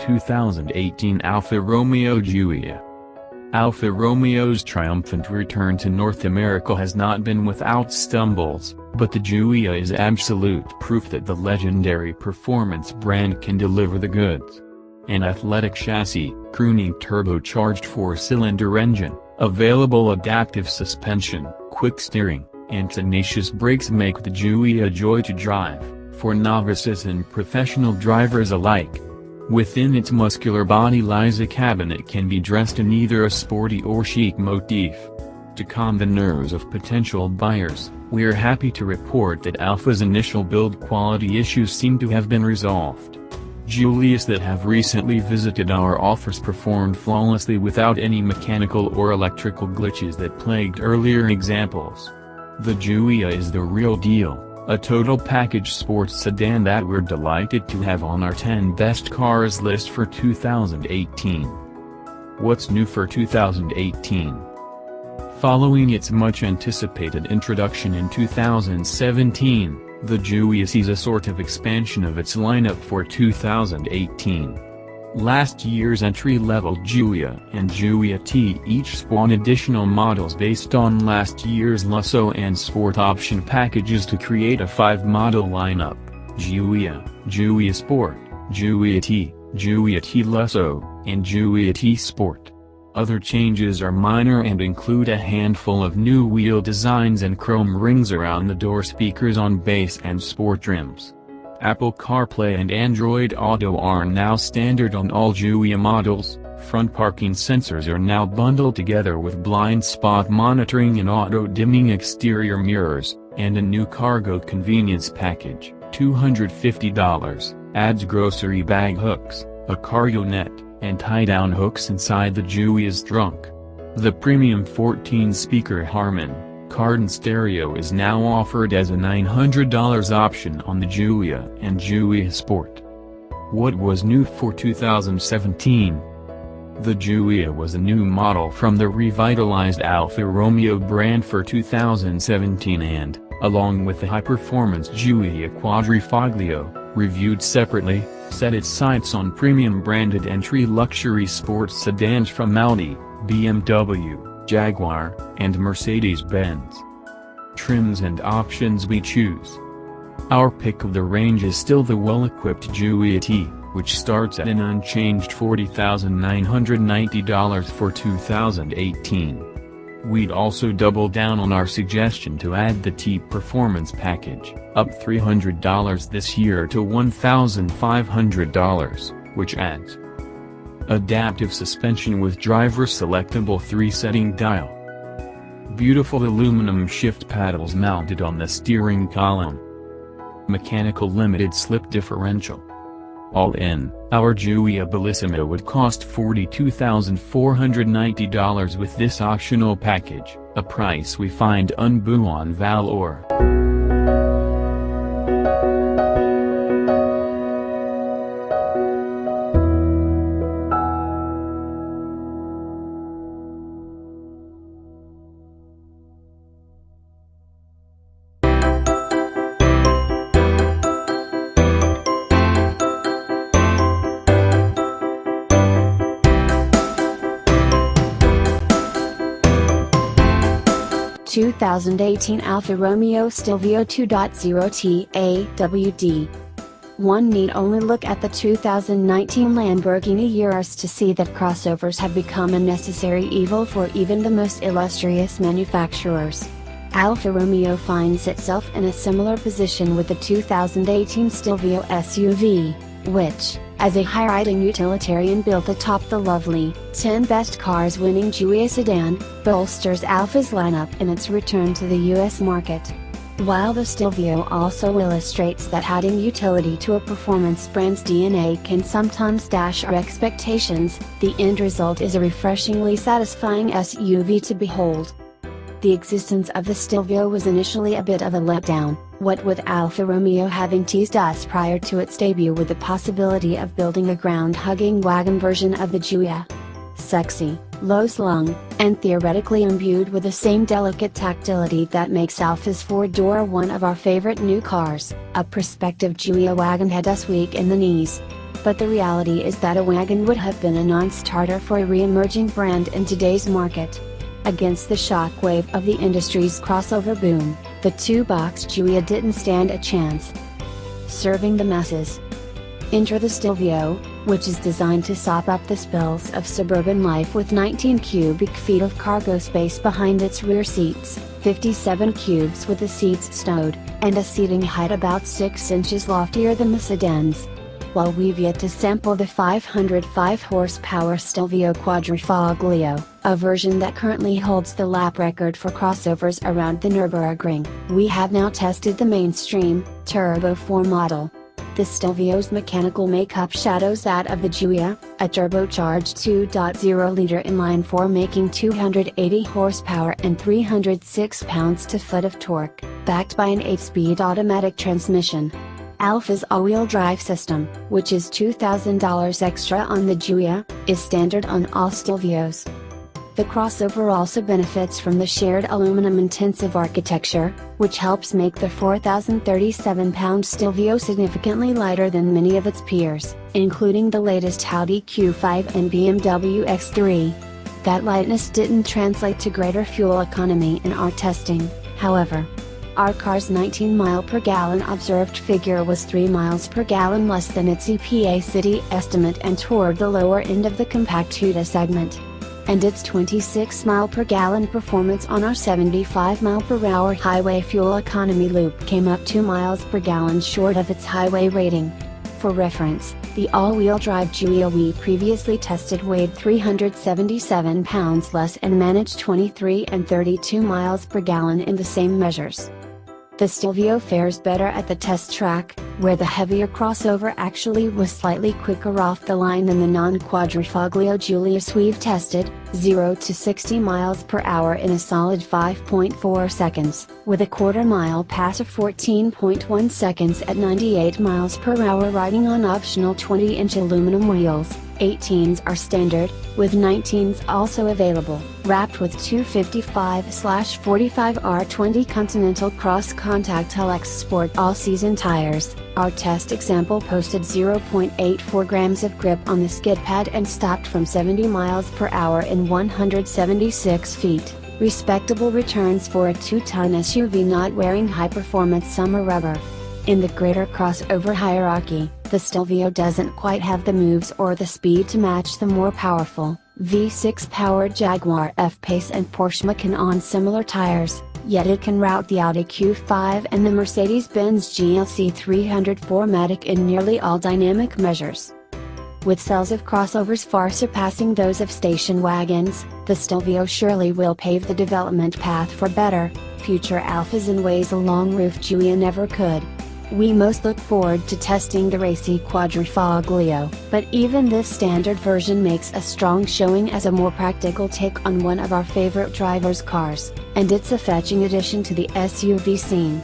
2018 Alfa Romeo Giulia. Alfa Romeo's triumphant return to North America has not been without stumbles, but the Giulia is absolute proof that the legendary performance brand can deliver the goods. An athletic chassis, crooning turbocharged four-cylinder engine, available adaptive suspension, quick steering, and tenacious brakes make the Giulia a joy to drive, for novices and professional drivers alike. Within its muscular body lies a cabin that can be dressed in either a sporty or chic motif. To calm the nerves of potential buyers, we are happy to report that Alfa's initial build quality issues seem to have been resolved. Giulias that have recently visited our offers performed flawlessly without any mechanical or electrical glitches that plagued earlier examples. The Giulia is the real deal, a total package sports sedan that we're delighted to have on our 10 best cars list for 2018. What's new for 2018? Following its much-anticipated introduction in 2017, the Giulia sees a sort of expansion of its lineup for 2018. Last year's entry-level Giulia and Giulia T each spawn additional models based on last year's Lusso and Sport option packages to create a 5-model lineup: Giulia, Giulia Sport, Giulia T Lusso, and Giulia T Sport. Other changes are minor and include a handful of new wheel designs and chrome rings around the door speakers on base and sport trims. Apple CarPlay and Android Auto are now standard on all Giulia models, front parking sensors are now bundled together with blind spot monitoring and auto-dimming exterior mirrors, and a new cargo convenience package, $250, adds grocery bag hooks, a cargo net, and tie-down hooks inside the Giulia's trunk. The premium 14-speaker Harman Kardon stereo is now offered as a $900 option on the Giulia and Giulia Sport. What was new for 2017? The Giulia was a new model from the revitalized Alfa Romeo brand for 2017 and, along with the high-performance Giulia Quadrifoglio, reviewed separately, set its sights on premium branded entry luxury sports sedans from Audi, BMW, Jaguar, and Mercedes-Benz. Trims and options we choose. Our pick of the range is still the well-equipped Giulia T, which starts at an unchanged $40,990 for 2018. We'd also double down on our suggestion to add the T Performance package, up $300 this year to $1,500, which adds adaptive suspension with driver-selectable 3-setting dial. Beautiful aluminum shift paddles mounted on the steering column. Mechanical limited slip differential. All in, our Giulia Bellissima would cost $42,490 with this optional package, a price we find un bon valeur. The 2018 Alfa Romeo Stelvio 2.0 TAWD. One need only look at the 2019 Lamborghini Urus to see that crossovers have become a necessary evil for even the most illustrious manufacturers. Alfa Romeo finds itself in a similar position with the 2018 Stelvio SUV, which, as a high-riding utilitarian built atop the lovely 10 best cars winning Giulia sedan, bolsters Alfa's lineup in its return to the US market. While the Stelvio also illustrates that adding utility to a performance brand's DNA can sometimes dash our expectations, the end result is a refreshingly satisfying SUV to behold. The existence of the Stelvio was initially a bit of a letdown, what with Alfa Romeo having teased us prior to its debut with the possibility of building a ground-hugging wagon version of the Giulia. Sexy, low-slung, and theoretically imbued with the same delicate tactility that makes Alfa's four-door one of our favorite new cars, a prospective Giulia wagon had us weak in the knees. but the reality is that a wagon would have been a non-starter for a re-emerging brand in today's market. Against the shockwave of the industry's crossover boom, the two-box Giulia didn't stand a chance. Serving the masses. Enter the Stelvio, which is designed to sop up the spills of suburban life with 19 cubic feet of cargo space behind its rear seats, 57 cubes with the seats stowed, and a seating height about 6 inches loftier than the sedans. While we've yet to sample the 505 horsepower Stelvio Quadrifoglio, a version that currently holds the lap record for crossovers around the Nürburgring, we have now tested the mainstream, Turbo 4 model. The Stelvio's mechanical makeup shadows that of the Giulia, a turbocharged 2.0-liter inline-4 making 280 horsepower and 306 pounds-to-foot of torque, backed by an 8-speed automatic transmission. Alfa's all-wheel drive system, which is $2,000 extra on the Giulia, is standard on all Stelvios. The crossover also benefits from the shared aluminum-intensive architecture, which helps make the 4,037-pound Stelvio significantly lighter than many of its peers, including the latest Audi Q5 and BMW X3. That lightness didn't translate to greater fuel economy in our testing, however. Our car's 19 mpg observed figure was 3 mpg less than its EPA city estimate and toward the lower end of the compact Huda segment. And its 26 mpg performance on our 75 mph highway fuel economy loop came up 2 mpg short of its highway rating. For reference, the all-wheel drive Giulia we previously tested weighed 377 pounds less and managed 23 and 32 mpg in the same measures. The Stelvio fares better at the test track, where the heavier crossover actually was slightly quicker off the line than the non-Quadrifoglio Giulias we've tested, 0 to 60 miles per hour in a solid 5.4 seconds, with a quarter-mile pass of 14.1 seconds at 98 miles per hour riding on optional 20-inch aluminum wheels. 18s are standard, with 19s also available, wrapped with 255/45R20 Continental Cross-Contact LX Sport all-season tires. Our test example posted 0.84 grams of grip on the skid pad and stopped from 70 miles per hour in 176 feet, respectable returns for a 2-ton SUV not wearing high-performance summer rubber. In the greater crossover hierarchy, the Stelvio doesn't quite have the moves or the speed to match the more powerful, V6-powered Jaguar F-Pace and Porsche Macan on similar tires, yet it can rout the Audi Q5 and the Mercedes-Benz GLC 304matic in nearly all dynamic measures. With sales of crossovers far surpassing those of station wagons, the Stelvio surely will pave the development path for better, future Alfas in ways a long-roof Giulia never could. We most look forward to testing the racy Quadrifoglio, but even this standard version makes a strong showing as a more practical take on one of our favorite drivers' cars, and it's a fetching addition to the SUV scene.